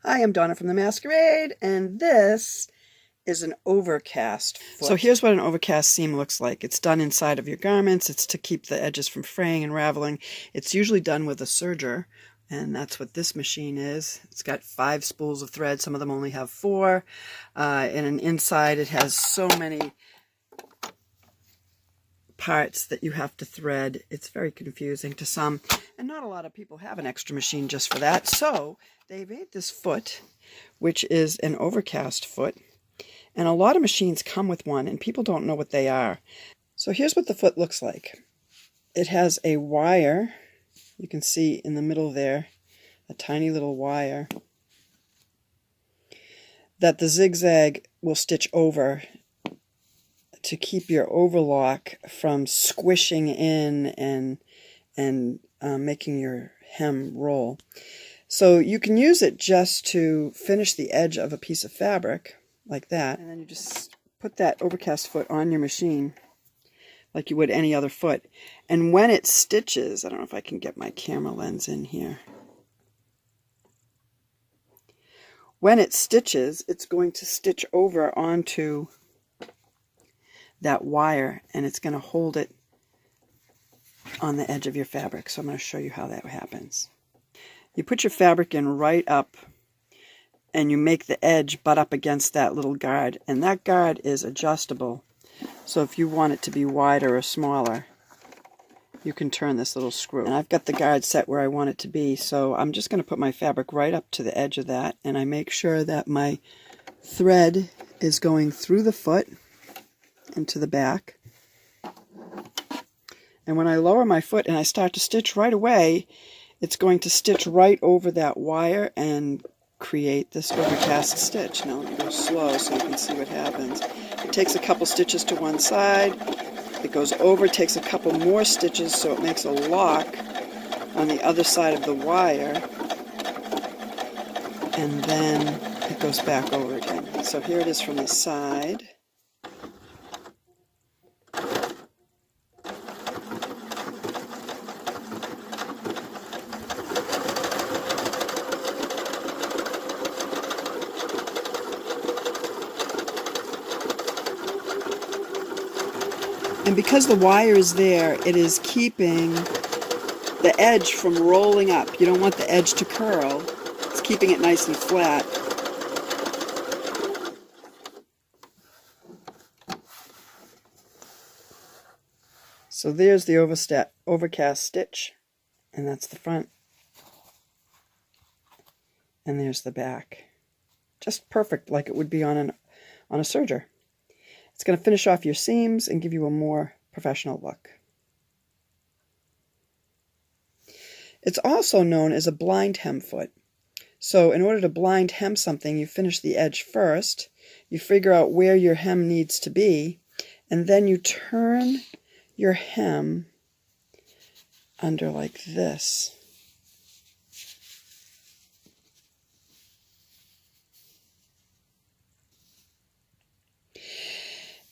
I am Donna from the Masquerade, and this is an overcast foot. So here's what an overcast seam looks like. It's done inside of your garments. It's to keep the edges from fraying and raveling. It's usually done with a serger, and that's what this machine is. It's got 5 spools of thread. Some of them only have 4. And inside it has so many parts that you have to thread. It's very confusing to some, and not a lot of people have an extra machine just for that. So they made this foot, which is an overcast foot, and a lot of machines come with one, and people don't know what they are. So here's what the foot looks like. It has a wire. You can see in the middle there, a tiny little wire that the zigzag will stitch over to keep your overlock from squishing in and making your hem roll. So you can use it just to finish the edge of a piece of fabric, like that, and then you just put that overcast foot on your machine like you would any other foot. And when it stitches, I don't know if I can get my camera lens in here. When it stitches, it's going to stitch over onto that wire, and it's going to hold it on the edge of your fabric. So I'm going to show you how that happens. You put your fabric in right up, and you make the edge butt up against that little guard, and that guard is adjustable. So if you want it to be wider or smaller, you can turn this little screw. And I've got the guard set where I want it to be, so I'm just going to put my fabric right up to the edge of that, and I make sure that my thread is going through the foot into the back. And when I lower my foot and I start to stitch right away, it's going to stitch right over that wire and create this overcast stitch. Now let me go slow so you can see what happens. It takes a couple stitches to one side, it goes over, takes a couple more stitches so it makes a lock on the other side of the wire, and then it goes back over again. So here it is from the side. And because the wire is there, it is keeping the edge from rolling up. You don't want the edge to curl. It's keeping it nice and flat. So there's the overcast stitch, and that's the front. And there's the back. Just perfect, like it would be on a serger. It's going to finish off your seams and give you a more professional look. It's also known as a blind hem foot. So in order to blind hem something, you finish the edge first, you figure out where your hem needs to be, and then you turn your hem under like this.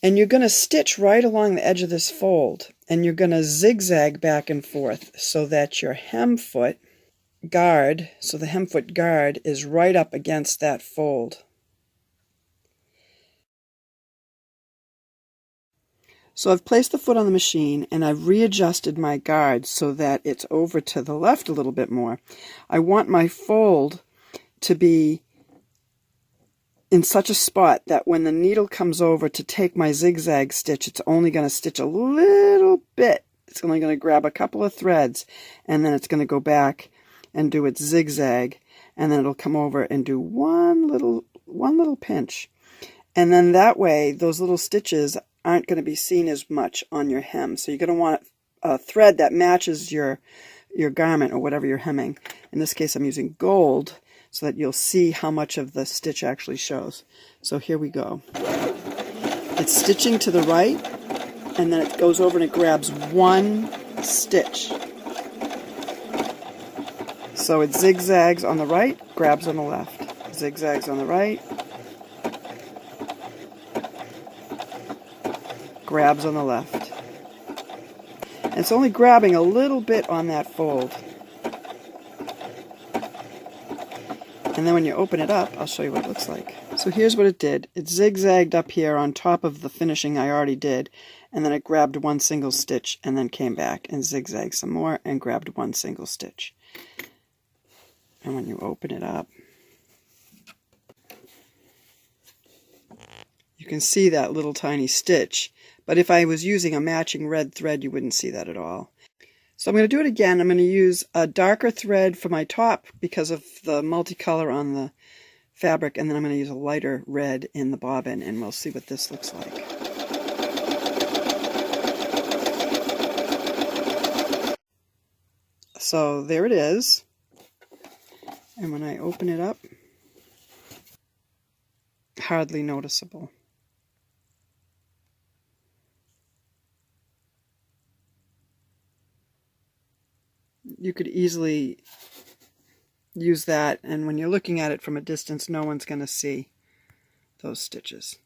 And you're going to stitch right along the edge of this fold, and you're going to zigzag back and forth so that your hem foot guard, so the hem foot guard is right up against that fold. So I've placed the foot on the machine, and I've readjusted my guard so that it's over to the left a little bit more. I want my fold to be in such a spot that when the needle comes over to take my zigzag stitch, it's only going to stitch a little bit. It's only going to grab a couple of threads, and then it's going to go back and do its zigzag, and then it'll come over and do one little pinch. And then that way, those little stitches aren't going to be seen as much on your hem. So you're going to want a thread that matches your garment or whatever you're hemming. In this case, I'm using gold, so that you'll see how much of the stitch actually shows. So here we go. It's stitching to the right, and then it goes over and it grabs one stitch. So it zigzags on the right, grabs on the left. Zigzags on the right, grabs on the left. And it's only grabbing a little bit on that fold. And then when you open it up, I'll show you what it looks like. So here's what it did. It zigzagged up here on top of the finishing I already did, and then it grabbed one single stitch and then came back and zigzagged some more and grabbed one single stitch. And when you open it up, you can see that little tiny stitch. But if I was using a matching red thread, you wouldn't see that at all. So I'm going to do it again. I'm going to use a darker thread for my top because of the multicolor on the fabric, and then I'm going to use a lighter red in the bobbin, and we'll see what this looks like. So there it is. And when I open it up, hardly noticeable. You could easily use that, and when you're looking at it from a distance, no one's going to see those stitches.